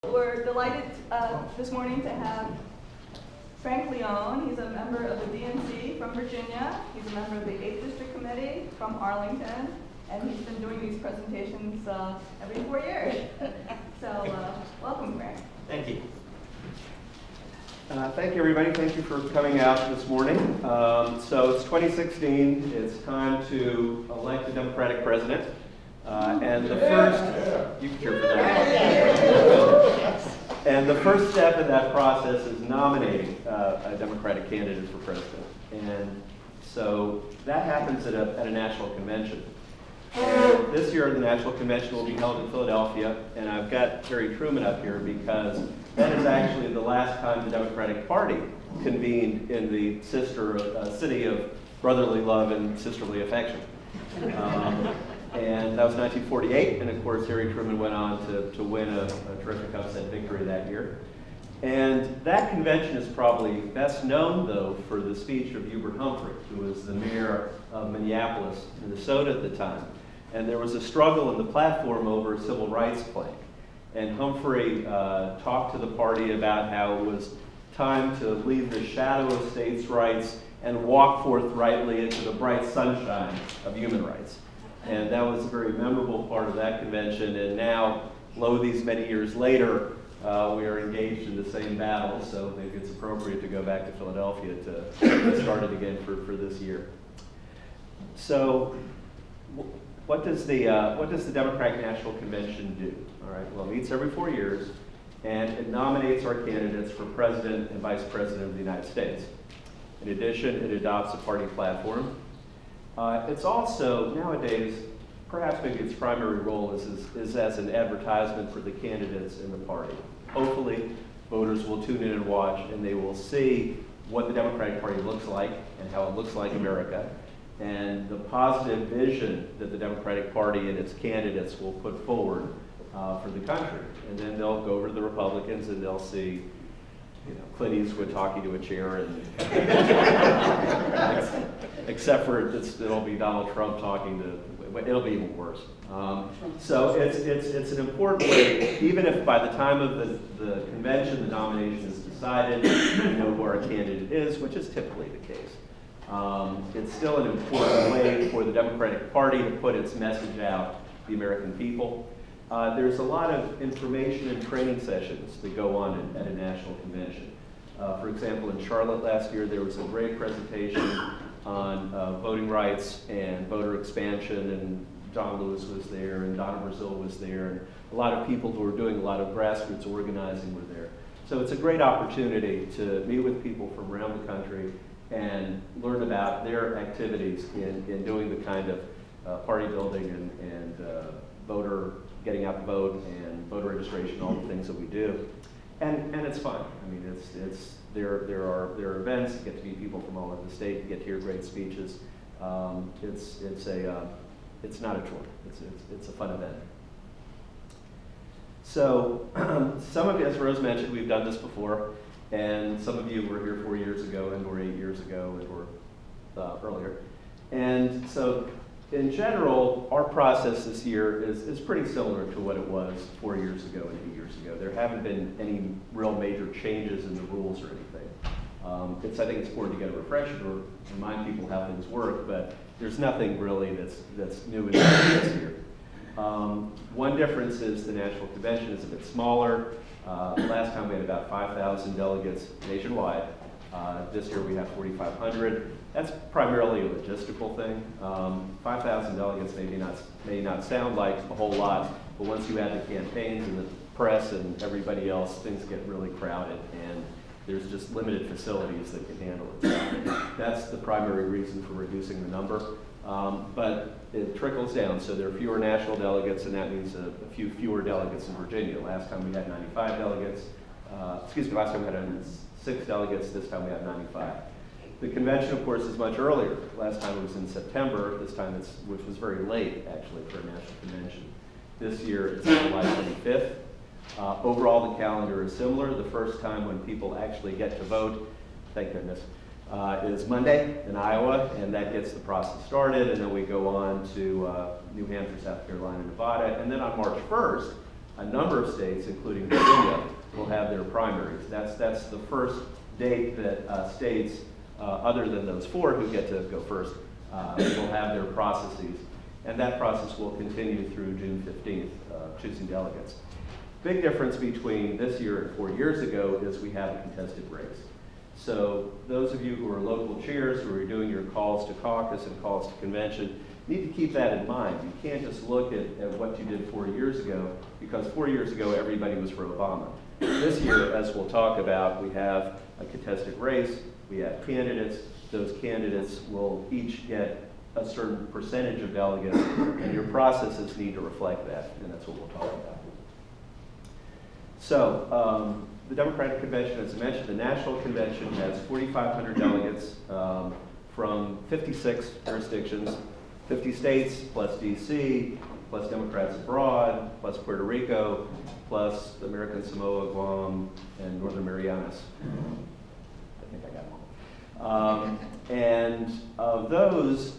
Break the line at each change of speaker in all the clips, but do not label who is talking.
We're delighted this morning to have Frank Leone. He's a member of the DNC from Virginia. He's a member of the 8th District Committee from Arlington, and he's been doing these presentations every 4 years. So welcome, Frank.
Thank you. Thank you, everybody. Thank you for coming out this morning. So it's 2016. It's time to elect a Democratic president. And the first, you can cheer for that. And the first step in that process is nominating a Democratic candidate for president. And so that happens at a national convention. And this year, the national convention will be held in Philadelphia, and I've got Harry Truman up here because that is actually the last time the Democratic Party convened in the sister city of brotherly love and sisterly affection. And that was 1948, and of course Harry Truman went on to win a terrific upset victory that year. And that convention is probably best known, though, for the speech of Hubert Humphrey, who was the mayor of Minneapolis, Minnesota at the time. And there was a struggle in the platform over a civil rights plank. And Humphrey talked to the party about how it was time to leave the shadow of states' rights and walk forthrightly into the bright sunshine of human rights. And that was a very memorable part of that convention. And now, lo, these many years later, we are engaged in the same battle. So maybe it's appropriate to go back to Philadelphia to start it again for this year. So, what does the Democratic National Convention do? All right. Well, it meets every 4 years, and it nominates our candidates for president and vice president of the United States. In addition, it adopts a party platform. It's also, nowadays, perhaps maybe its primary role is as an advertisement for the candidates in the party. Hopefully, voters will tune in and watch, and they will see what the Democratic Party looks like and how it looks like America, and the positive vision that the Democratic Party and its candidates will put forward for the country. And then they'll go over to the Republicans and they'll see Clint Eastwood talking to a chair, and except for it'll be Donald Trump talking to, it'll be even worse. So it's an important way, even if by the time of the convention the nomination is decided, we know who our candidate is, which is typically the case. It's still an important way for the Democratic Party to put its message out to the American people. There's a lot of information and training sessions that go on at a national convention. For example, in Charlotte last year, there was a great presentation on voting rights and voter expansion, and John Lewis was there, and Donna Brazil was there, and a lot of people who were doing a lot of grassroots organizing were there. So it's a great opportunity to meet with people from around the country and learn about their activities in doing the kind of party building and voter getting out the vote and voter registration, all the things that we do, and it's fun. I mean, there are events. You get to meet people from all over the state. You get to hear great speeches. It's not a chore. It's a fun event. So some of you, as Rose mentioned, we've done this before, and some of you were here 4 years ago and or 8 years ago and or earlier, and so. In general, our process this year is pretty similar to what it was 4 years ago and 8 years ago. There haven't been any real major changes in the rules or anything. I think it's important to get a refresher or remind people how things work, but there's nothing really that's new and different this year. One difference is the National Convention is a bit smaller. Last time we had about 5,000 delegates nationwide. This year we have 4,500. That's primarily a logistical thing. 5,000 delegates may not sound like a whole lot, but once you add the campaigns and the press and everybody else, things get really crowded, and there's just limited facilities that can handle it. That's the primary reason for reducing the number. But it trickles down, so there are fewer national delegates, and that means a few fewer delegates in Virginia. Last time we had 95 delegates. Last time we had 106 delegates. This time we have 95. The convention, of course, is much earlier. Last time it was in September. This time which was very late, actually, for a national convention. This year it's on July 25th. Overall, the calendar is similar. The first time when people actually get to vote, thank goodness, is Monday in Iowa, and that gets the process started, and then we go on to New Hampshire, South Carolina, Nevada, and then on March 1st, A number of states, including Virginia, will have their primaries. That's the first date that states, other than those 4 who get to go first, will have their processes. And that process will continue through June 15th, choosing delegates. Big difference between this year and 4 years ago is we have a contested race. So those of you who are local chairs, who are doing your calls to caucus and calls to convention, need to keep that in mind. You can't just look at what you did 4 years ago, because 4 years ago everybody was for Obama. This year, as we'll talk about, we have a contested race, we have candidates. Those candidates will each get a certain percentage of delegates, and your processes need to reflect that, and that's what we'll talk about. So, the Democratic Convention, as I mentioned, the National Convention has 4,500 delegates from 56 jurisdictions, 50 states, plus DC, plus Democrats abroad, plus Puerto Rico, plus American Samoa, Guam, and Northern Marianas. I think I got them all. And of those,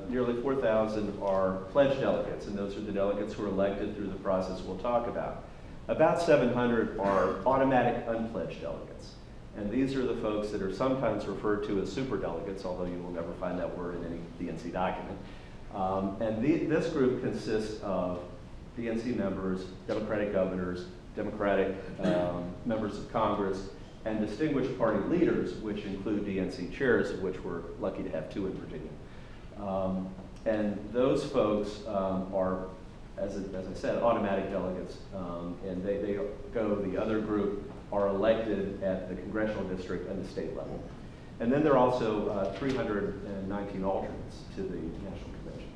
nearly 4,000 are pledged delegates, and those are the delegates who are elected through the process we'll talk about. About 700 are automatic unpledged delegates. And these are the folks that are sometimes referred to as superdelegates, although you will never find that word in any DNC document. This group consists of DNC members, Democratic governors, Democratic members of Congress, and distinguished party leaders, which include DNC chairs, of which we're lucky to have 2 in Virginia. And those folks are, as I said, automatic delegates, and they go, the other group are elected at the congressional district and the state level. And then there are also 319 alternates to the National Convention.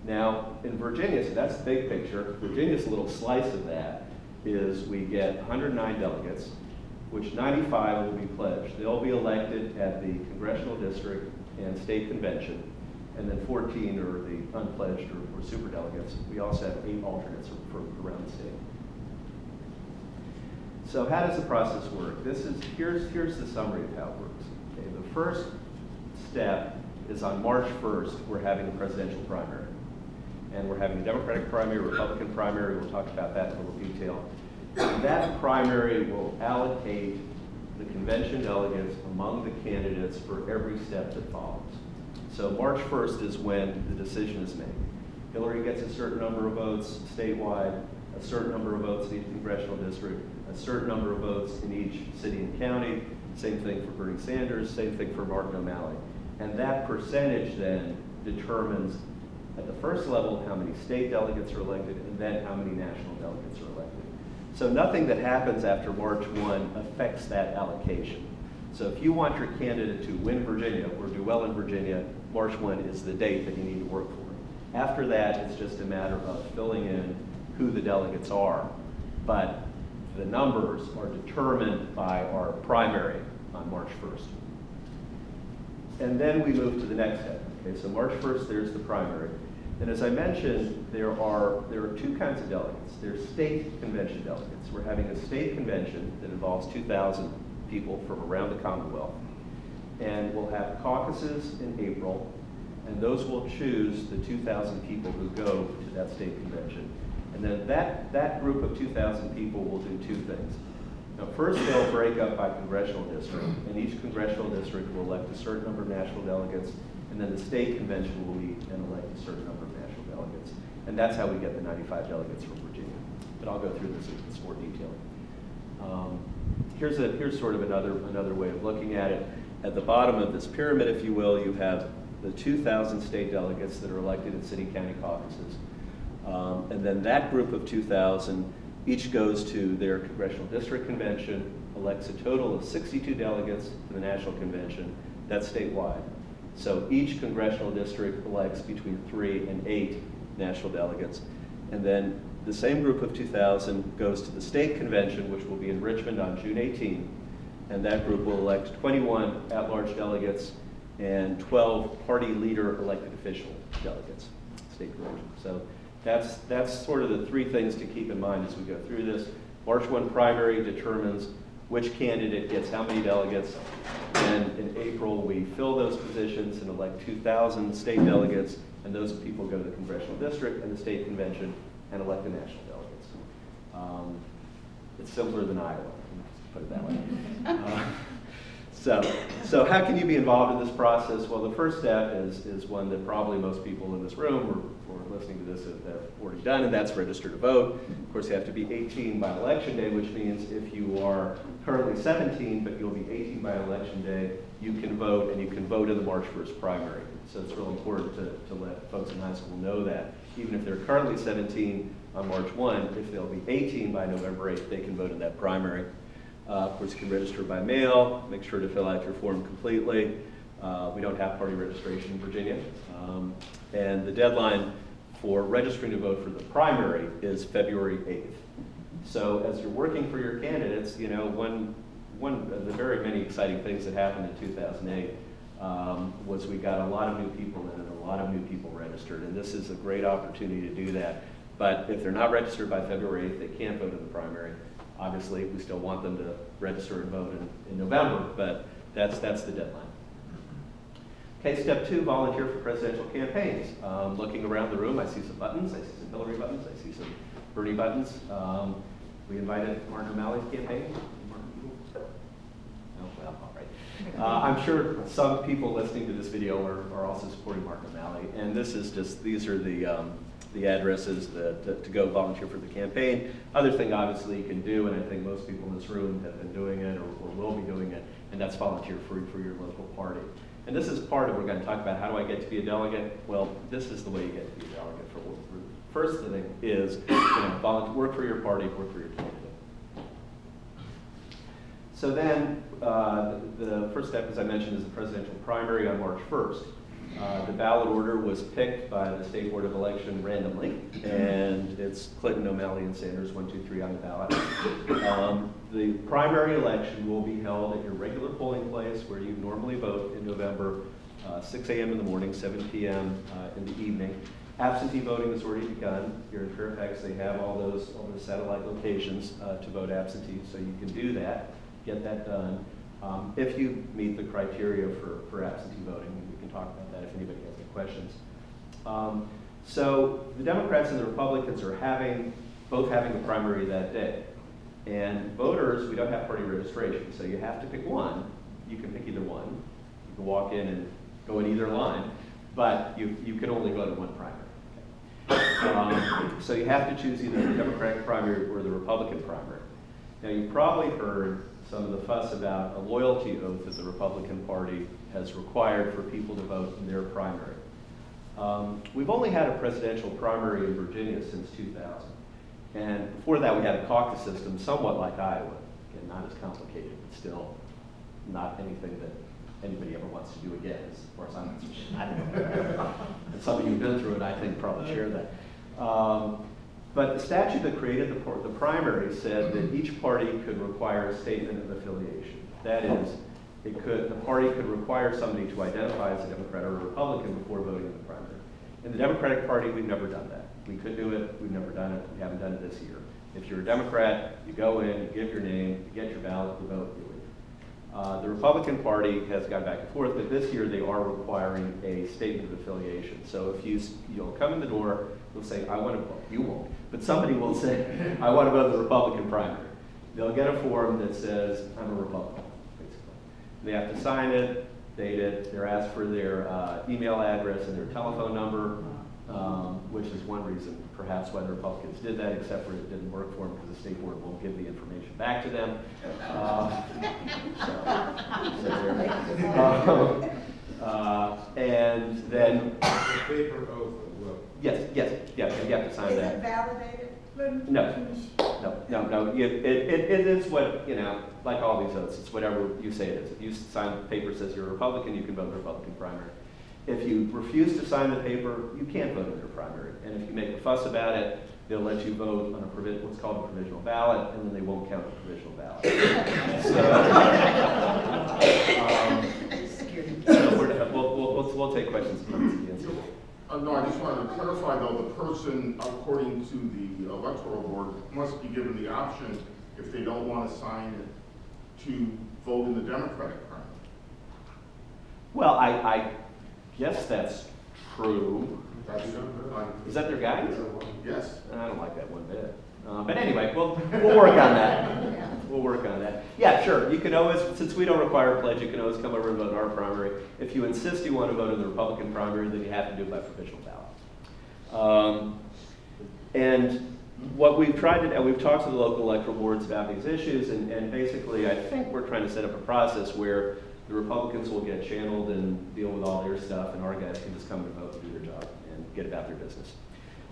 Now, in Virginia, so that's the big picture. Virginia's little slice of that is we get 109 delegates, which 95 will be pledged. They'll be elected at the congressional district and state convention, and then 14 are the unpledged or superdelegates. We also have 8 alternates from around the state. So how does the process work? Here's the summary of how it works. Okay, the first step is on March 1st, we're having a presidential primary. And we're having a Democratic primary, Republican primary. We'll talk about that in a little detail. That primary will allocate the convention delegates among the candidates for every step that follows. So March 1st is when the decision is made. Hillary gets a certain number of votes statewide, a certain number of votes in each congressional district, a certain number of votes in each city and county, same thing for Bernie Sanders, same thing for Martin O'Malley. And that percentage then determines at the first level how many state delegates are elected and then how many national delegates are elected. So nothing that happens after March 1 affects that allocation. So if you want your candidate to win Virginia or do well in Virginia, March 1 is the date that you need to work for. After that, it's just a matter of filling in who the delegates are. But the numbers are determined by our primary on March 1st. And then we move to the next step. Okay, so March 1st, there's the primary. And as I mentioned, there are 2 kinds of delegates. There's state convention delegates. We're having a state convention that involves 2,000 people from around the Commonwealth. And we'll have caucuses in April, and those will choose the 2,000 people who go to that state convention. And then that group of 2,000 people will do 2 things. Now, first, they'll break up by congressional district, and each congressional district will elect a certain number of national delegates, and then the state convention will meet and elect a certain number of national delegates. And that's how we get the 95 delegates from Virginia. But I'll go through this in some more detail. Here's sort of another way of looking at it. At the bottom of this pyramid, if you will, you have the 2,000 state delegates that are elected in city-county caucuses. And then that group of 2,000 each goes to their congressional district convention, elects a total of 62 delegates to the national convention. That's statewide. So each congressional district elects between 3 and 8 national delegates. And then the same group of 2,000 goes to the state convention, which will be in Richmond on June 18. And that group will elect 21 at-large delegates and 12 party leader elected official delegates, state convention. So that's sort of the 3 things to keep in mind as we go through this. March 1 primary determines which candidate gets how many delegates. And in April, we fill those positions and elect 2,000 state delegates, and those people go to the congressional district and the state convention and elect a national delegate. It's simpler than Iowa, let's put it that way. So how can you be involved in this process? Well, the first step is one that probably most people in this room or listening to this have already done, and that's register to vote. Of course, you have to be 18 by election day, which means if you are currently 17, but you'll be 18 by election day, you can vote, and you can vote in the March 1st primary. So it's really important to let folks in high school know that. Even if they're currently 17 on March 1, if they'll be 18 by November 8th, they can vote in that primary. Of course, you can register by mail. Make sure to fill out your form completely. We don't have party registration in Virginia. And the deadline for registering to vote for the primary is February 8th. So as you're working for your candidates, you know, one of the very many exciting things that happened in 2008 was we got a lot of new people in and a lot of new people registered. And this is a great opportunity to do that. But if they're not registered by February 8th, they can't vote in the primary. Obviously, we still want them to register and vote in November, but that's the deadline. Okay, step 2, volunteer for presidential campaigns. Looking around the room, I see some buttons. I see some Hillary buttons. I see some Bernie buttons. We invited Martin O'Malley's campaign. Oh, well, all right. I'm sure some people listening to this video are also supporting Martin O'Malley, and this is just, these are the addresses to go volunteer for the campaign. Other thing, obviously, you can do, and I think most people in this room have been doing it or will be doing it, and that's volunteer for your local party. And this is part of, we're going to talk about how do I get to be a delegate? Well, this is the way you get to be a delegate. First thing is, work for your party, work for your candidate. So then, the first step, as I mentioned, is the presidential primary on March 1st. The ballot order was picked by the State Board of Election randomly, and it's Clinton, O'Malley, and Sanders, 1, 2, 3 on the ballot. The primary election will be held at your regular polling place where you normally vote in November, 6 a.m. in the morning, 7 p.m. In the evening. Absentee voting has already begun. Here in Fairfax, they have all those satellite locations to vote absentee, so you can do that, get that done. If you meet the criteria for absentee voting, we can talk about that if anybody has any questions. So the Democrats and the Republicans are both having the primary that day. And voters, we don't have party registration, so you have to pick one. You can pick either one. You can walk in and go in either line, but you can only go to one primary. So you have to choose either the Democratic primary or the Republican primary. Now, you've probably heard some of the fuss about a loyalty oath that the Republican Party has required for people to vote in their primary. We've only had a presidential primary in Virginia since 2000. And before that, we had a caucus system somewhat like Iowa. Again, not as complicated, but still not anything that anybody ever wants to do again, as far as I'm concerned. I don't know. And some of you have been through it, I think, probably share that. But the statute that created the primary said that each party could require a statement of affiliation. That is, the party could require somebody to identify as a Democrat or a Republican before voting in the primary. In the Democratic Party, we've never done that. We could do it, we've never done it, we haven't done it this year. If you're a Democrat, you go in, you give your name, you get your ballot, you vote, you leave. The Republican Party has gone back and forth, but this year they are requiring a statement of affiliation. So if you'll come in the door, you'll say, I want to vote. You won't, but somebody will say, I want to vote in the Republican primary. They'll get a form that says, I'm a Republican, basically. They have to sign it, date it, they're asked for their email address and their telephone number, which is one reason perhaps why the Republicans did that, except for it didn't work for them because the state board won't give the information back to them. And then
paper oath as well.
yes, you have to sign that.
Is it validated?
No. It is what, like all these oaths, it's whatever you say it is. If you sign a paper that says you're a Republican, you can vote in the Republican primary. If you refuse to sign the paper, you can't vote in your primary. And if you make a fuss about it, they'll let you vote on what's called a provisional ballot, and then they won't count the provisional ballot. So we'll take questions and comments at the end.
No, I just wanted to clarify though, the person, according to the electoral board, must be given the option, if they don't want to sign it, to vote in the Democratic primary.
Well, I guess that's true.
That's,
Is that their guidance?
yes.
I don't like that one bit. But anyway, we'll work on that. We'll work on that. Yeah, sure. You can always, since we don't require a pledge, you can always come over and vote in our primary. If you insist you want to vote in the Republican primary, then you have to do it by provisional ballot. And what we've tried to do, we've talked to the local electoral boards about these issues, and basically I think we're trying to set up a process where the Republicans will get channeled and deal with all their stuff, and our guys can just come and vote and do their job and get about their business.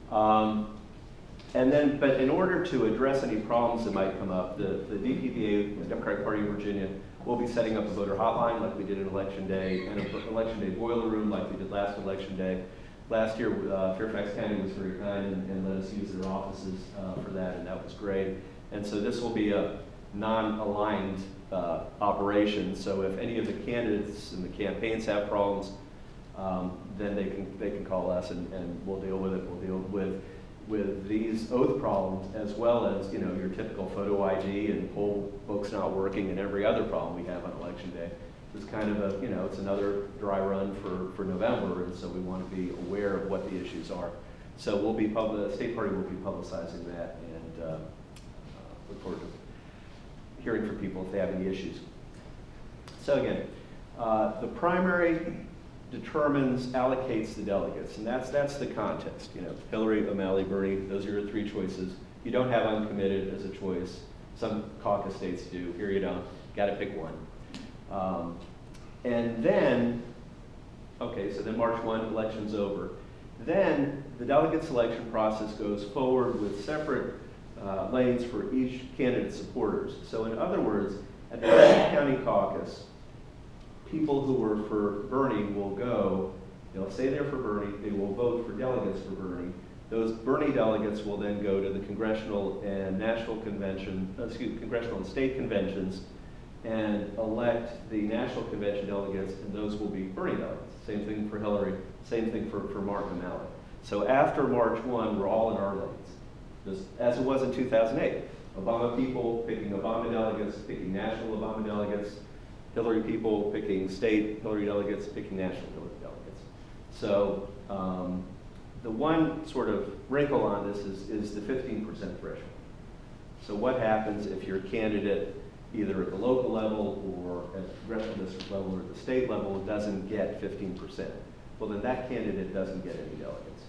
But in order to address any problems that might come up, the DPVA, the Democratic Party of Virginia, will be setting up a voter hotline like we did on Election Day, and an Election Day boiler room like we did last Election Day. Last year, Fairfax County was very kind and let us use their offices for that, and that was great. And so this will be a non-aligned operation. So if any of the candidates and the campaigns have problems, then they can call us and we'll deal with it. We'll deal with these oath problems as well as your typical photo ID and poll books not working and every other problem we have on Election Day. It's kind of a it's another dry run for November, and so we want to be aware of what the issues are. So we'll be the state party will be publicizing that, and look forward to hearing from people if they have any issues. So again, the primary allocates the delegates, and that's the contest. Hillary, O'Malley, Bernie, those are your three choices. You don't have uncommitted as a choice. Some caucus states do. Here you don't. Got to pick one. And then, okay, so then March 1, election's over. Then the delegate selection process goes forward with separate lanes for each candidate's supporters. So in other words, at the county caucus, people who were for Bernie will go, they'll stay there for Bernie, they will vote for delegates for Bernie. Those Bernie delegates will then go to the congressional and national convention, congressional and state conventions, and elect the national convention delegates, and those will be Bernie delegates. Same thing for Hillary, same thing for Mark and O'Malley. So after March 1, we're all in our lanes, just as it was in 2008. Obama people picking Obama delegates, picking national Obama delegates, Hillary people picking state Hillary delegates, picking national Hillary delegates. So the one sort of wrinkle on this is the 15% threshold. So what happens if your candidate, either at the local level or at the congressional district level or at the state level, doesn't get 15%? Well, then that candidate doesn't get any delegates.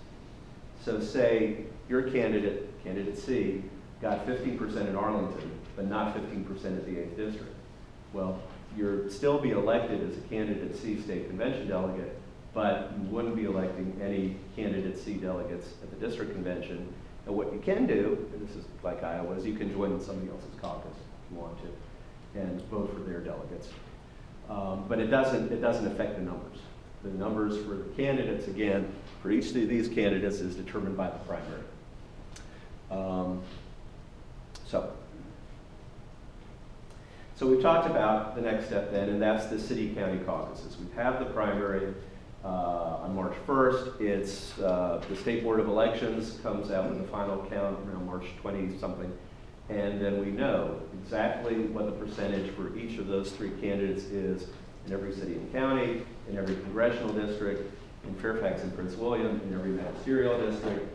So say your candidate, candidate C, got 15% in Arlington, but not 15% at the 8th district. Well, you'd still be elected as a candidate C state convention delegate, but you wouldn't be electing any candidate C delegates at the district convention. And what you can do, and this is like Iowa, is you can join somebody else's caucus if you want to, and vote for their delegates. But it doesn't affect the numbers. The numbers for the candidates, again, for each of these candidates is determined by the primary. So we've talked about the next step then, and that's the city-county caucuses. We have the primary on March 1st. It's the State Board of Elections comes out with the final count around March 20-something, and then we know exactly what the percentage for each of those three candidates is in every city and county, in every congressional district, in Fairfax and Prince William, in every magisterial district,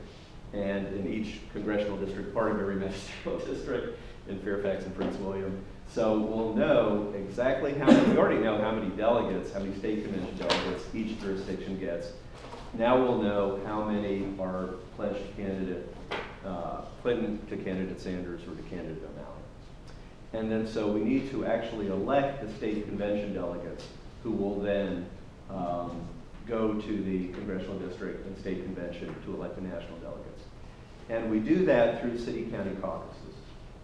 and in each congressional district, part of every magisterial district in Fairfax and Prince William. So we'll know exactly how many, we already know how many delegates, how many state convention delegates each jurisdiction gets. Now we'll know how many are pledged to candidate Clinton, to candidate Sanders, or to candidate O'Malley. And then so we need to actually elect the state convention delegates who will then go to the congressional district and state convention to elect the national delegates. And we do that through city-county caucuses.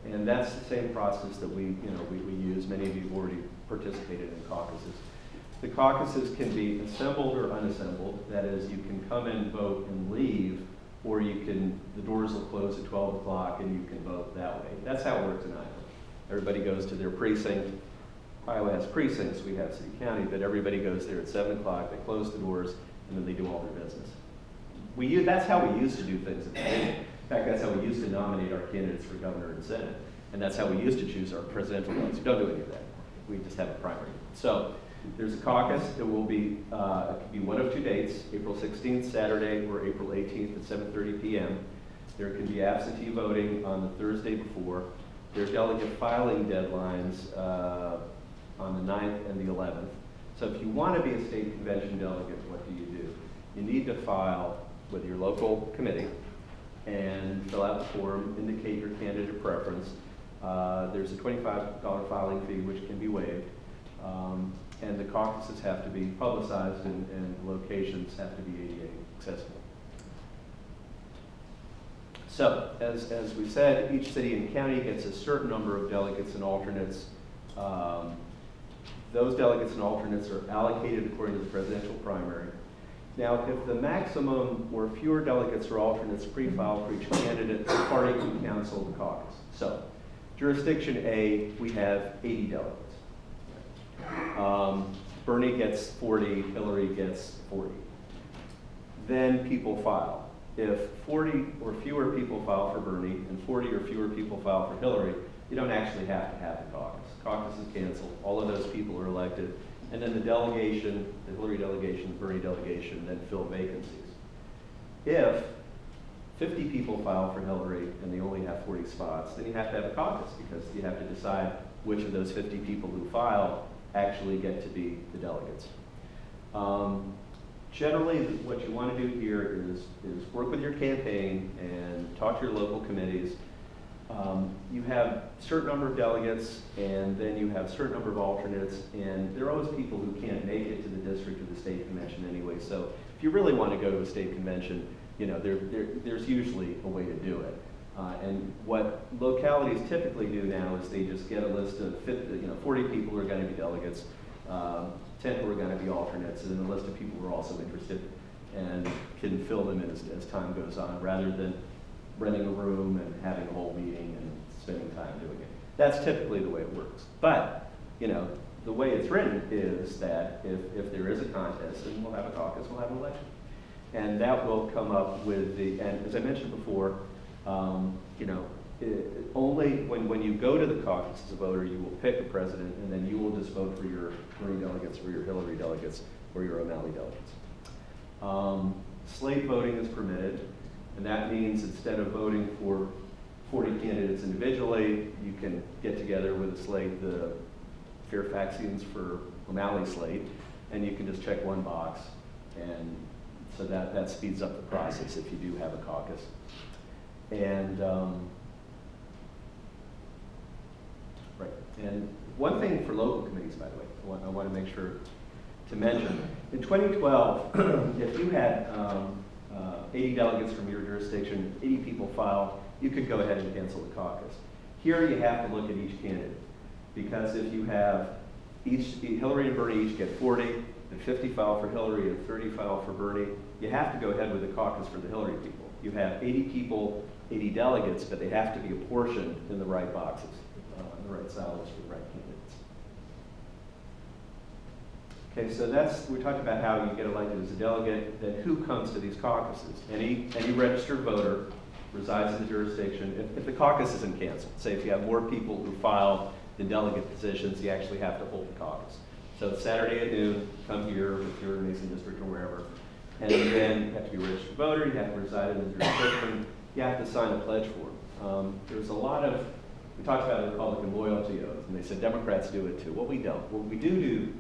And that's the same process that we use. Many of you have already participated in caucuses. The caucuses can be assembled or unassembled. That is, you can come in, vote, and leave, or the doors will close at 12 o'clock and you can vote that way. That's how it works in Iowa. Everybody goes to their precinct. Iowa has precincts, we have city-county, but everybody goes there at 7 o'clock, they close the doors, and then they do all their business. That's how we used to do things at the beginning. In fact, that's how we used to nominate our candidates for governor and senate. And that's how we used to choose our presidential ones. We don't do any of that. We just have a primary. So there's a caucus. It will be, it could be one of two dates, April 16th, Saturday, or April 18th at 7:30 p.m. There can be absentee voting on the Thursday before. There are delegate filing deadlines on the 9th and the 11th. So if you want to be a state convention delegate, what do? You need to file with your local committee and fill out the form, indicate your candidate preference. There's a $25 filing fee which can be waived. And the caucuses have to be publicized and locations have to be ADA accessible. So, as we said, each city and county gets a certain number of delegates and alternates. Those delegates and alternates are allocated according to the presidential primary. Now, if the maximum or fewer delegates or alternates pre-filed for each candidate, the party can cancel the caucus. So, jurisdiction A, we have 80 delegates. Bernie gets 40, Hillary gets 40. Then people file. If 40 or fewer people file for Bernie and 40 or fewer people file for Hillary, you don't actually have to have a caucus. Caucus is canceled. All of those people are elected. And then the delegation, the Hillary delegation, the Bernie delegation, then fill vacancies. If 50 people file for Hillary and they only have 40 spots, then you have to have a caucus because you have to decide which of those 50 people who file actually get to be the delegates. Generally, what you want to do here is work with your campaign and talk to your local committees. You have a certain number of delegates, and then you have a certain number of alternates, and there are always people who can't make it to the district or the state convention anyway. So if you really want to go to a state convention, you know, there's usually a way to do it. And what localities typically do now is they just get a list of 40 people who are going to be delegates, 10 who are going to be alternates, and then a list of people who are also interested and can fill them in as time goes on, rather than renting a room and having a whole meeting and spending time doing it. That's typically the way it works. But, you know, the way it's written is that if there is a contest, then we'll have a caucus, we'll have an election. And that will come up with and as I mentioned before, you know, only when you go to the caucus as a voter, you will pick a president, and then you will just vote for your Bernie delegates or your Hillary delegates or your O'Malley delegates. Slate voting is permitted, and that means instead of voting for 40 candidates individually, you can get together with a slate, the Fairfaxians for O'Malley slate, and you can just check one box, and so that speeds up the process if you do have a caucus. And right. And one thing for local committees, by the way, I want to make sure to mention. In 2012, if you had 80 delegates from your jurisdiction, 80 people filed, you could go ahead and cancel the caucus. Here you have to look at each candidate, because if you have Hillary and Bernie each get 40, and 50 file for Hillary and 30 file for Bernie, you have to go ahead with the caucus for the Hillary people. You have 80 people, 80 delegates, but they have to be apportioned in the right boxes, in the right silos for the right candidates. Okay, so we talked about how you get elected as a delegate. Then who comes to these caucuses? Any registered voter resides in the jurisdiction. If the caucus isn't canceled, say if you have more people who file than delegate positions, you actually have to hold the caucus. So it's Saturday at noon, come here if you're in Mason District or wherever. And then you have to be a registered voter, you have to reside in the jurisdiction, you have to sign a pledge form. There's a lot of, we talked about the Republican loyalty oath, and they said Democrats do it too. Well, we don't. Well, we do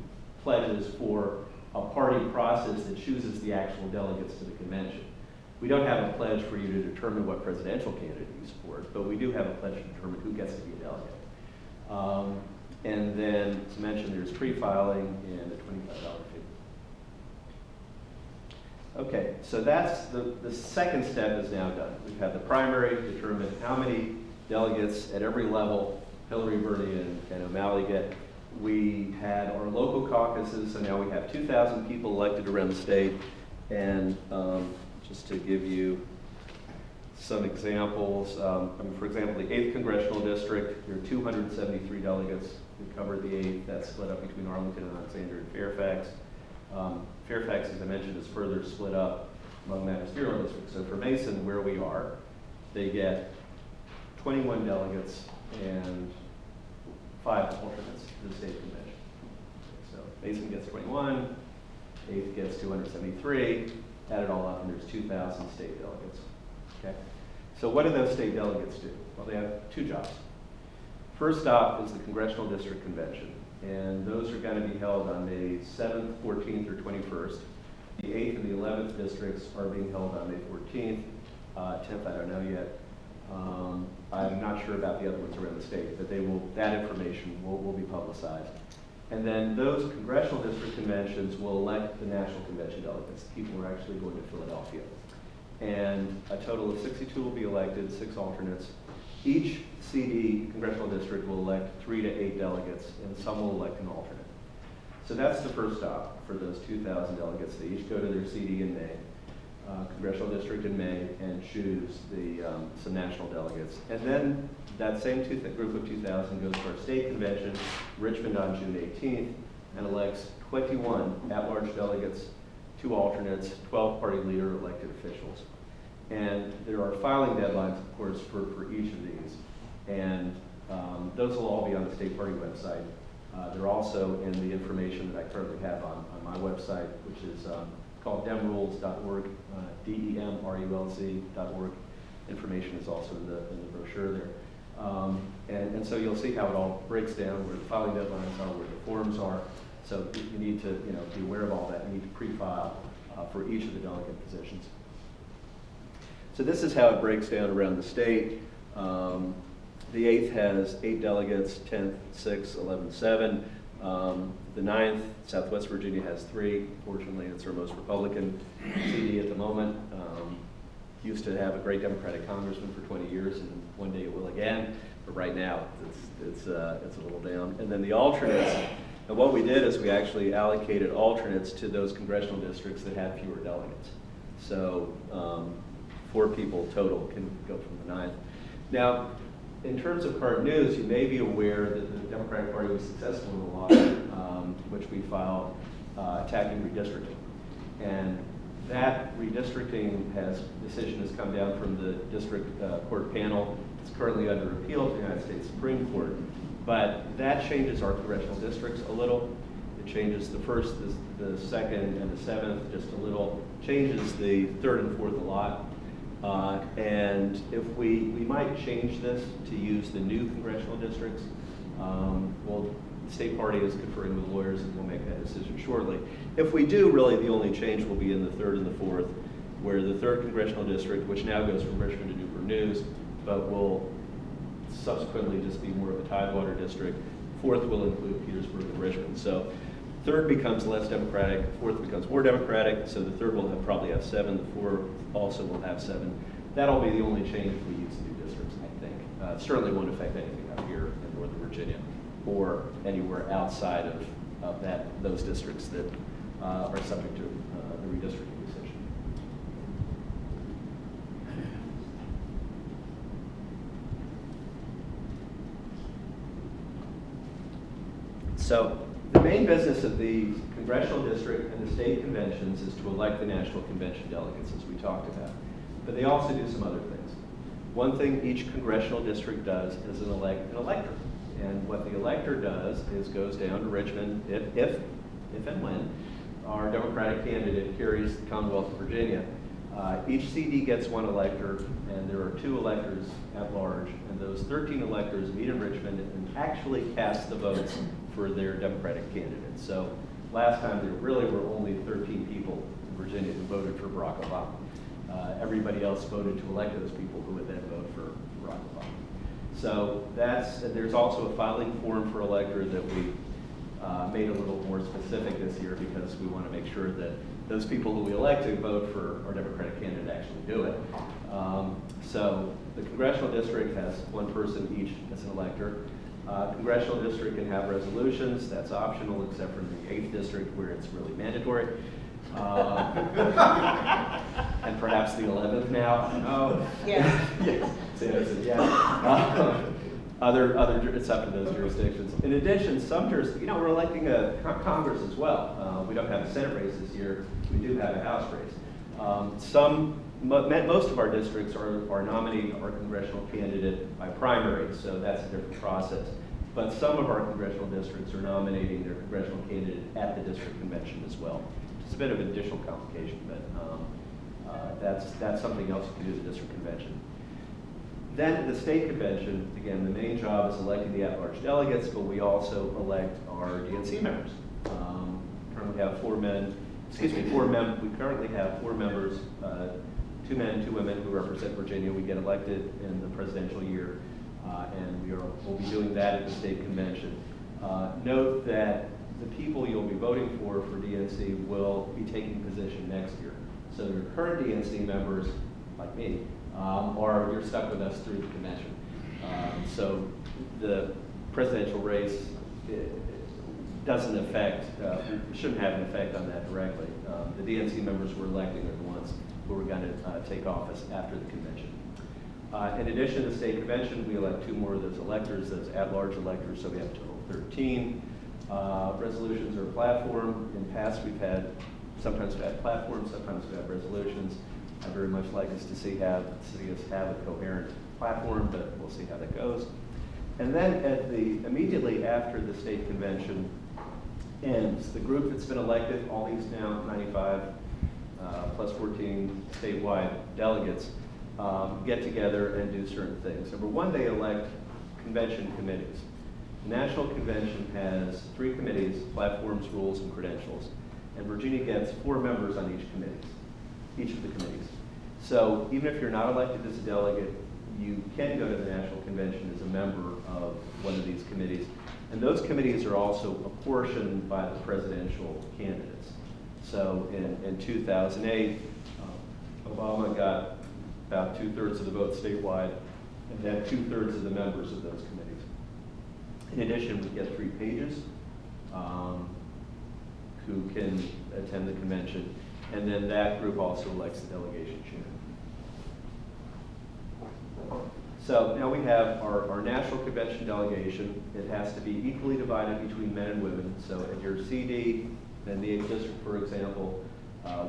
pledges for a party process that chooses the actual delegates to the convention. We don't have a pledge for you to determine what presidential candidate you support, but we do have a pledge to determine who gets to be a delegate. And then, to mention, there's pre-filing and a $25 fee. Okay, so that's the second step is now done. We've had the primary, determine how many delegates at every level Hillary, Bernie, and O'Malley get. We had our local caucuses, so now we have 2,000 people elected around the state. And just to give you some examples, for example, the 8th Congressional District, there are 273 delegates who covered the 8th. That's split up between Arlington, Alexander, and Fairfax. Fairfax, as I mentioned, is further split up among magisterial districts. So for Mason, where we are, they get 21 delegates and 5 alternates to the state convention. So Mason gets 21, 8th gets 273, add it all up, and there's 2,000 state delegates. Okay. So what do those state delegates do? Well, they have two jobs. First stop is the Congressional District Convention, and those are going to be held on May 7th, 14th, or 21st. The 8th and the 11th districts are being held on May 14th. 10th, I don't know yet. I'm not sure about the other ones around the state, but that information will be publicized. And then those congressional district conventions will elect the national convention delegates, people who are actually going to Philadelphia. And a total of 62 will be elected, 6 alternates. Each CD congressional district will elect 3 to 8 delegates, and some will elect an alternate. So that's the first stop for those 2,000 delegates. They each go to their CD in May, congressional district in May, and choose some national delegates. And then that same group of 2,000 goes to our state convention, Richmond, on June 18th, and elects 21 at-large delegates, 2 alternates, 12 party leader elected officials. And there are filing deadlines, of course, for each of these. And those will all be on the state party website. They're also in the information that I currently have on my website, which is called DemRulz.org, DemRulz.org. Information is also in the brochure there. And so you'll see how it all breaks down, where the filing deadlines are, where the forms are. So you need to be aware of all that. You need to pre-file for each of the delegate positions. So this is how it breaks down around the state. The 8th has 8 delegates, 10th, 6, 11, 7. The 9th, Southwest Virginia has 3. Fortunately, it's our most Republican CD at the moment. Used to have a great Democratic congressman for 20 years, and one day it will again. But right now, it's a little down. And then the alternates. And what we did is we actually allocated alternates to those congressional districts that had fewer delegates. So 4 people total can go from the 9th. Now, in terms of current news, you may be aware that the Democratic Party was successful in a lawsuit, which we filed attacking redistricting. And that redistricting decision has come down from the district court panel. It's currently under appeal to the United States Supreme Court. But that changes our congressional districts a little. It changes the 1st, the 2nd, and the 7th just a little. Changes the 3rd and 4th a lot. And if we might change this to use the new congressional districts. Well, the state party is conferring with lawyers, and we'll make that decision shortly. If we do, really the only change will be in the 3rd and the 4th, where the 3rd congressional district, which now goes from Richmond to Newport News, but will subsequently just be more of a Tidewater district. 4th will include Petersburg and Richmond. So 3rd becomes less Democratic, 4th becomes more Democratic, so the 3rd will probably have 7, the 4th also will have 7. That'll be the only change if we use the new districts, I think. It certainly won't affect anything up here in Northern Virginia or anywhere outside of those districts that are subject to the redistricting decision. So the main business of the congressional district and the state conventions is to elect the national convention delegates, as we talked about. But they also do some other things. One thing each congressional district does is an elector. And what the elector does is goes down to Richmond if and when our Democratic candidate carries the Commonwealth of Virginia. Each CD gets 1 elector, and there are 2 electors at large. And those 13 electors meet in Richmond and actually cast the votes for their Democratic candidate. So last time there really were only 13 people in Virginia who voted for Barack Obama. Everybody else voted to elect those people who would then vote for Barack Obama. So there's also a filing form for elector that we made a little more specific this year because we want to make sure that those people who we elect to vote for our Democratic candidate actually do it. So the congressional district has 1 person each as an elector. Congressional district can have resolutions. That's optional, except for the 8th district where it's really mandatory. And perhaps the 11th now. Oh,
Yes.
Yes. Yeah. It's up to those jurisdictions. In addition, some jurisdictions, we're electing a Congress as well. We don't have a Senate race this year. We do have a House race. Most of our districts are nominating our congressional candidate by primary, so that's a different process. But some of our congressional districts are nominating their congressional candidate at the district convention as well. It's a bit of an additional complication, but that's something else you can do at the district convention. Then at the state convention, again, the main job is electing the at-large delegates, but we also elect our DNC members. Currently have we currently have 4 members, 2 men, 2 women who represent Virginia. We get elected in the presidential year, and we'll be doing that at the state convention. Note that the people you'll be voting for DNC will be taking position next year. So your current DNC members, like me, you're stuck with us through the convention. So the presidential race shouldn't have an effect on that directly. The DNC members we're electing are the ones who are going to take office after the convention. In addition to the state convention, we elect 2 more of those electors, those at-large electors, so we have a total of 13. Resolutions or platform. In the past, sometimes we've had platforms, sometimes we've had resolutions. I very much like us to see us have a coherent platform, but we'll see how that goes. And then immediately after the state convention ends, the group that's been elected, all these now 95 plus 14 statewide delegates, get together and do certain things. Number one, they elect convention committees. The National Convention has 3 committees: platforms, rules, and credentials. And Virginia gets 4 members on each of the committees. So even if you're not elected as a delegate, you can go to the National Convention as a member of one of these committees. And those committees are also apportioned by the presidential candidates. So in 2008, Obama got about 2/3 of the vote statewide, and then 2/3 of the members of those committees. In addition, we get 3 pages who can attend the convention, and then that group also elects the delegation chair. So now we have our national convention delegation. It has to be equally divided between men and women. So at your CD, in the 8th district, for example,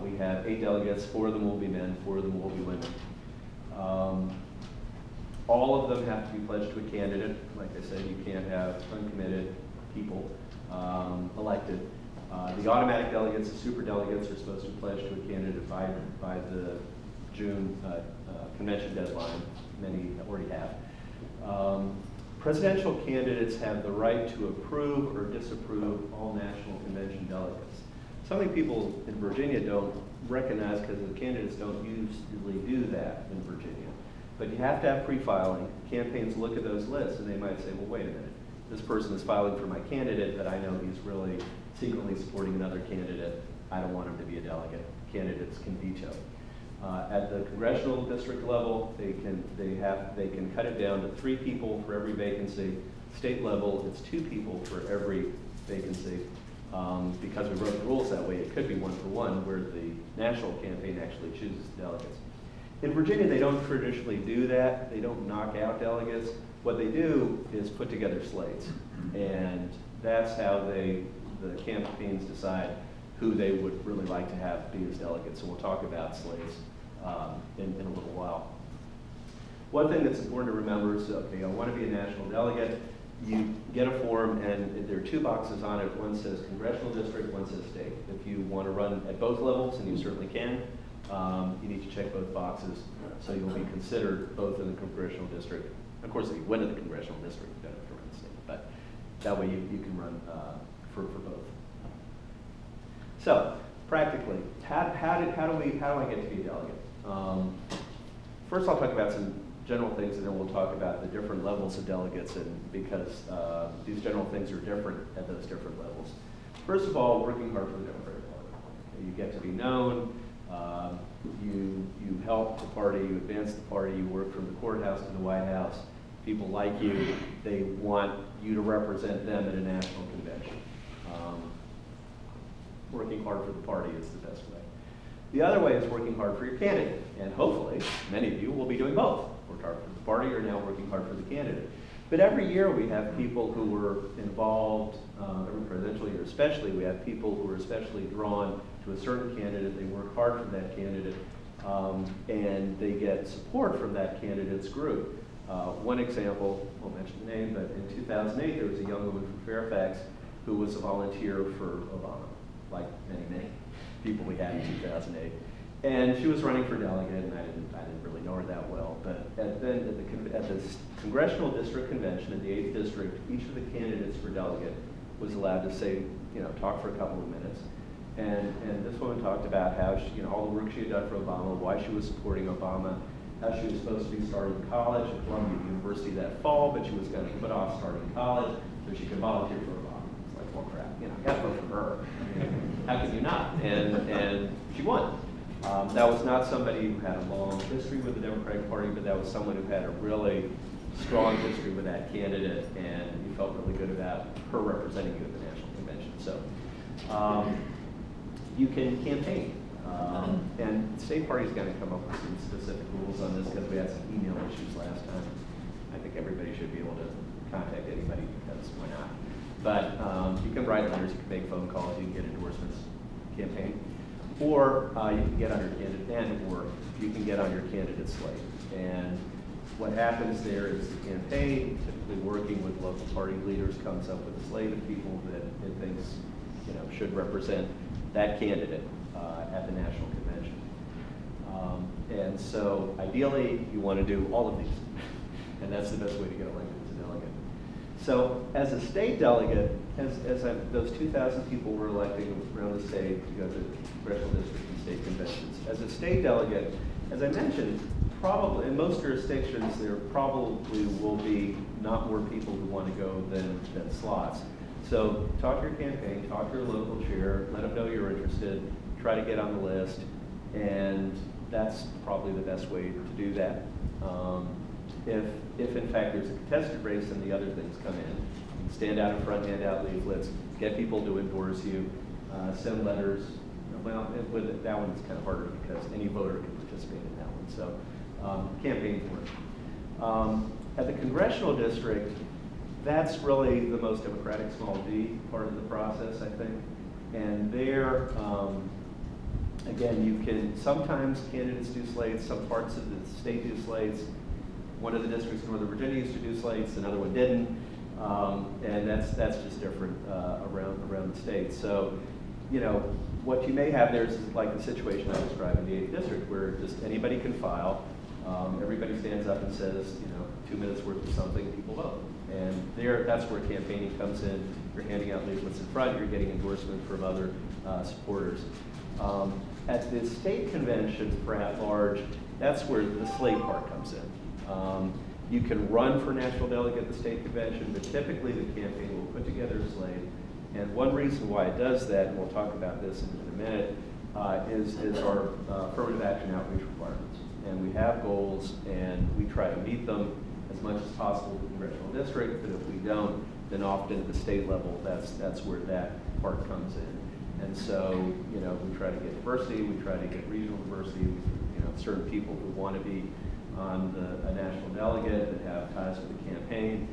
we have 8 delegates. 4 of them will be men, 4 of them will be women. All of them have to be pledged to a candidate. Like I said, you can't have uncommitted people elected. The automatic delegates, the super delegates, are supposed to pledge to a candidate by the June convention deadline. Many already have. Presidential candidates have the right to approve or disapprove all national convention delegates. Something people in Virginia don't recognize because the candidates don't usually do that in Virginia. But you have to have pre-filing. Campaigns look at those lists and they might say, well, wait a minute. This person is filing for my candidate, but I know he's really secretly supporting another candidate. I don't want him to be a delegate. Candidates can veto. At the congressional district level, they can cut it down to 3 people for every vacancy. State level, it's 2 people for every vacancy. Because we wrote the rules that way, it could be 1-for-1, where the national campaign actually chooses delegates. In Virginia, they don't traditionally do that. They don't knock out delegates. What they do is put together slates, and that's how the campaigns decide who they would really like to have be as delegates. So we'll talk about slates in a little while. One thing that's important to remember is, okay, I want to be a national delegate. You get a form, and there are 2 boxes on it. One says congressional district, one says state. If you want to run at both levels, and you certainly can, you need to check both boxes, so you'll be considered both in the congressional district. Of course, if you went to the congressional district, you don't have to run the state, but that way you can run for both. So, practically, how do I get to be a delegate? First, I'll talk about some general things, and then we'll talk about the different levels of delegates, and because these general things are different at those different levels. First of all, working hard for the Democratic Party. You get to be known. You help the party, you advance the party, you work from the courthouse to the White House. People like you. They want you to represent them at a national convention. Working hard for the party is the best way. The other way is working hard for your candidate, and hopefully many of you will be doing both. Work hard for the party or now working hard for the candidate. But every year we have people who were involved, every presidential year especially, we have people who are especially drawn to a certain candidate. They work hard for that candidate, and they get support from that candidate's group. One example, I won't mention the name, but in 2008 there was a young woman from Fairfax who was a volunteer for Obama, like many people we had in 2008. And she was running for delegate, and I didn't really know her that well. But at the Congressional District Convention in the 8th District, each of the candidates for delegate was allowed to say, talk for a couple of minutes. And this woman talked about how she, all the work she had done for Obama, why she was supporting Obama, how she was supposed to be starting college at Columbia University that fall, but she was going to put off starting college so she could volunteer for Obama. It's like, well, crap, I got to vote for her. How could you not? And she won. That was not somebody who had a long history with the Democratic Party, but that was someone who had a really strong history with that candidate, and you felt really good about her representing you at the National Convention. So you can campaign. And the state party is going to come up with some specific rules on this because we had some email issues last time. I think everybody should be able to contact anybody because why not? But you can write letters, you can make phone calls, you can get endorsements, campaign, or you can get on your candidate or you can get on your candidate slate. And what happens there is the campaign, typically working with local party leaders, comes up with a slate of people that it thinks should represent that candidate at the National Convention. And so ideally, you want to do all of these. And that's the best way to get elected as a delegate. So as a state delegate, those 2,000 people were electing around the state to go to congressional district and state conventions. As a state delegate, as I mentioned, probably in most jurisdictions, there probably will be not more people who want to go than slots. So talk to your campaign, talk to your local chair, let them know you're interested, try to get on the list, and that's probably the best way to do that. If in fact there's a contested race and the other things come in, stand out in front, hand out leaflets, get people to endorse you, send letters. Well, with that one it's kind of harder because any voter can participate in that one. So campaign for it. At the congressional district, that's really the most democratic small d part of the process, I think. And there, again, you can, sometimes candidates do slates, some parts of the state do slates. One of the districts in Northern Virginia used to do slates, another one didn't. And that's just different around the state. So, what you may have there is like the situation I described in the 8th district, where just anybody can file. Everybody stands up and says, 2 minutes worth of something, people vote. And that's where campaigning comes in. You're handing out leaflets in front, you're getting endorsement from other supporters. At the state convention for at-large, that's where the slate part comes in. You can run for national delegate at the state convention, but typically the campaign will put together a slate. And one reason why it does that, and we'll talk about this in a minute, is our affirmative action outreach requirements. And we have goals, and we try to meet them as much as possible with the congressional district, but if we don't, then often at the state level, that's where that part comes in. And so, we try to get diversity, we try to get regional diversity, certain people who want to be on a national delegate that have ties with the campaign.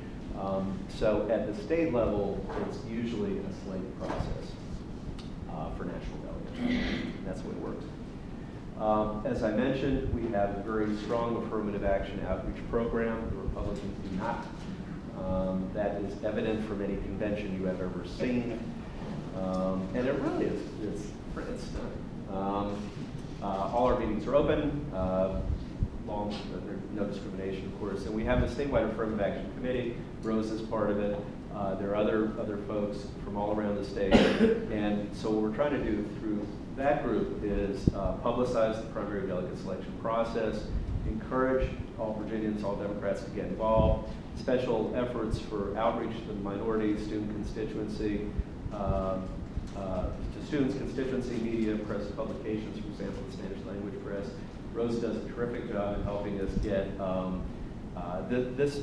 So at the state level, it's usually a slate process for national delegates. That's the way it works. As I mentioned, we have a very strong affirmative action outreach program. The Republicans do not. That is evident from any convention you have ever seen. And it really is, it's stunning. All our meetings are open, no discrimination, of course. And we have a statewide affirmative action committee. Rose is part of it. There are other folks from all around the state. And so what we're trying to do through that group is publicize the primary delegate selection process, encourage all Virginians, all Democrats to get involved, special efforts for outreach to the minority, student constituency, to students, constituency, media, press, publications, for example, the Spanish language press. Rose does a terrific job in helping us get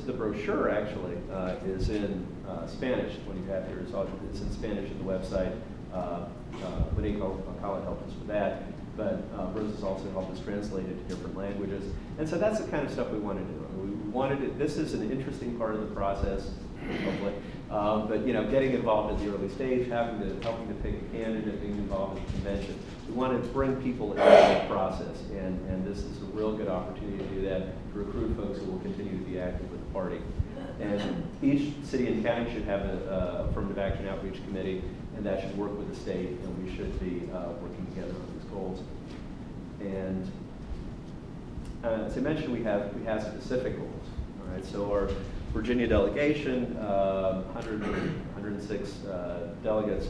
the brochure actually is in Spanish. When you have here, it's in Spanish on the website. College helped us with that, but Rose has also helped us translate it to different languages. And so that's the kind of stuff we want to do. I mean, we wanted it, this is an interesting part of the process, hopefully. But getting involved at the early stage, helping to pick a candidate, being involved in the convention. We want to bring people into the process, and this is a real good opportunity to do that, to recruit folks who will continue to be active with the party. And each city and county should have an affirmative action outreach committee, and that should work with the state, and we should be working together on these goals. And as I mentioned, we have specific goals. All right, so our Virginia delegation, 106 delegates,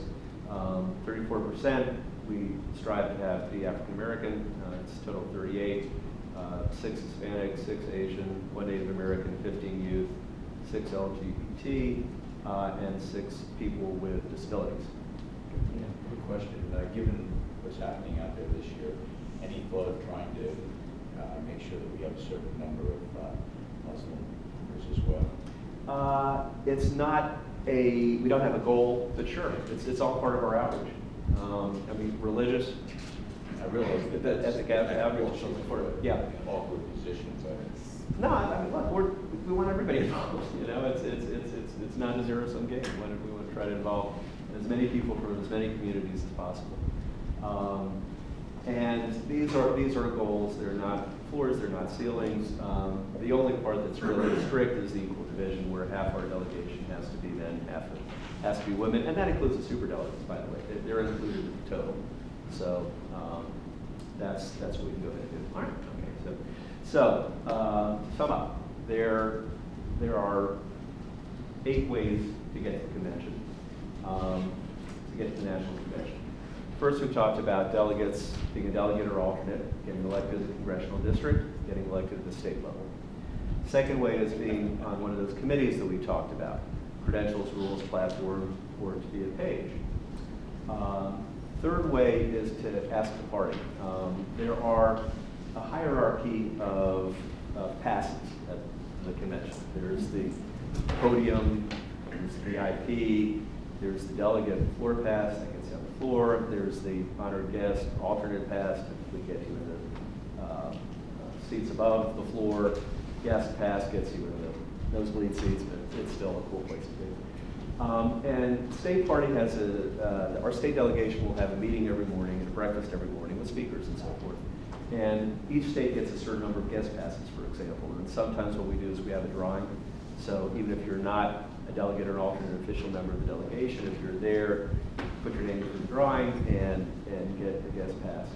34%. We strive to have be African American. It's a total of 38. 6 Hispanic, 6 Asian, 1 Native American, 15 youth, 6 LGBT, and 6 people with disabilities.
Yeah, quick question. Given what's happening out there this year, any thought of trying to make sure that we have a certain number of Muslim members as well?
It's not we don't have a goal, but sure, it's all part of our outreach. I mean, religious.
I realize that
ethnic outreach is important. Yeah.
Awkward positions.
No, I mean, look, we want everybody involved. You know, it's not a zero-sum game. We want to try to involve as many people from as many communities as possible. And these are goals. They're not floors. They're not ceilings. The only part that's really strict is the equal division, where half our delegation has to be men, half has to be women, and that includes the superdelegates, by the way. They're included in the total. So that's what we can go ahead and do. All right. Okay. So sum up. There are 8 ways to get to the convention, to get to the national convention. First, we talked about delegates being a delegate or alternate, getting elected at the congressional district, getting elected at the state level. Second way is being on one of those committees that we talked about, credentials, rules, platform, or to be a page. Third way is to ask the party. There are a hierarchy of passes at the convention. There's the podium, there's the VIP, there's the delegate floor pass that gets you on the floor, there's the honored guest alternate pass to get you in the seats above the floor. Guest pass gets you in the nosebleed seats, but it's still a cool place to be. And state party has our state delegation will have a meeting every morning and a breakfast every morning with speakers and so forth. And each state gets a certain number of guest passes, for example. And sometimes what we do is we have a drawing. So even if you're not a delegate or an alternate official member of the delegation, if you're there, put your name in the drawing and get a guest pass.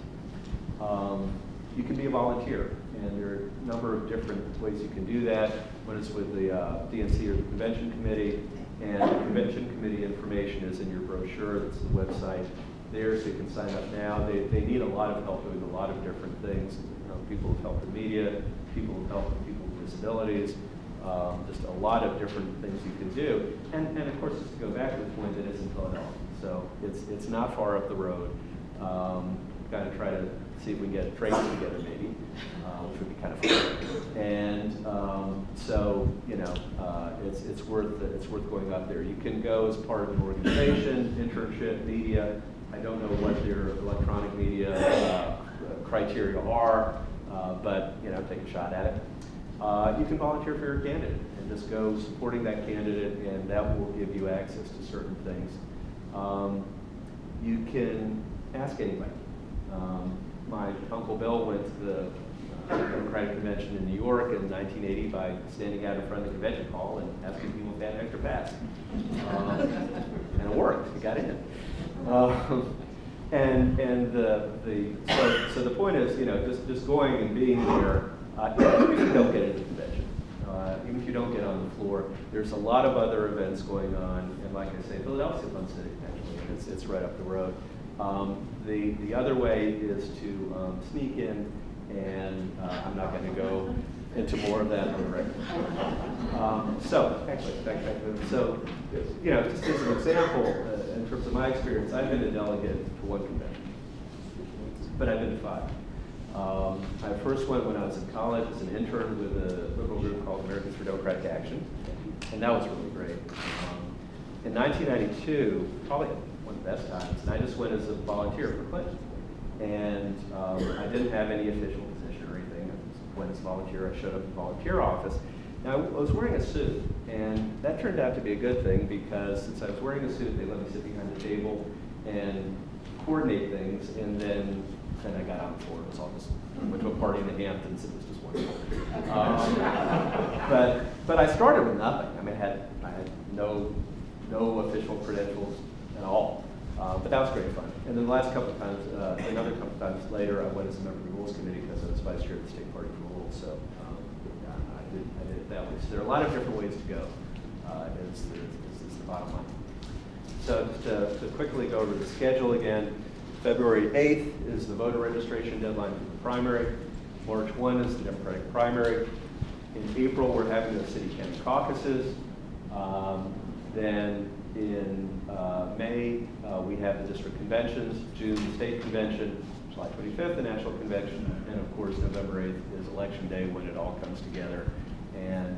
You can be a volunteer, and there are a number of different ways you can do that. One is with the DNC or the convention committee, and the convention committee information is in your brochure. That's the website there, so you can sign up now. They need a lot of help doing a lot of different things. People with help with media, people with help with people with disabilities, just a lot of different things you can do. And of course, just to go back to the point that it's in Philadelphia, so it's not far up the road. Kind of try to see if we can get trains together maybe, which would be kind of fun. And so it's worth going up there. You can go as part of an organization, internship, media. I don't know what their electronic media criteria are, but take a shot at it. You can volunteer for your candidate and just go supporting that candidate, and that will give you access to certain things. You can ask anybody. My Uncle Bill went to the Democratic Convention in New York in 1980 by standing out in front of the convention hall and asking people if they had an extra pass. And it worked. He got in. So the point is, just going and being there, even if you don't get into the convention, even if you don't get on the floor, there's a lot of other events going on. And like I say, Philadelphia's a fun city, actually, and it's right up the road. The other way is to sneak in, and I'm not going to go into more of that on the record. Just as an example, in terms of my experience, I've been a delegate for 1 convention, but I've been to 5. I first went when I was in college as an intern with a liberal group called Americans for Democratic Action, and that was really great. In 1992, probably one of the best times, and I just went as a volunteer for Clinton. And I didn't have any official position or anything. I just went as a volunteer. I showed up at the volunteer office. Now, I was wearing a suit, and that turned out to be a good thing because since I was wearing a suit, they let me sit behind the table and coordinate things, and then I got on the floor. It was all just, went to a party in the Hamptons. It was just wonderful. But I started with nothing. I mean, I had no official credentials at all. But that was great fun. And then the last couple of times, another couple of times later, I went as a member of the Rules Committee because I was vice chair of the State Party for Rules. So I did it that way. So there are a lot of different ways to go, is the bottom line. So just to quickly go over the schedule again, February 8th is the voter registration deadline for the primary. March 1 is the Democratic primary. In April, we're having the city-county caucuses. Then in May, we have the district conventions, June, the state convention, July 25th, the national convention, and of course, November 8th is election day when it all comes together. And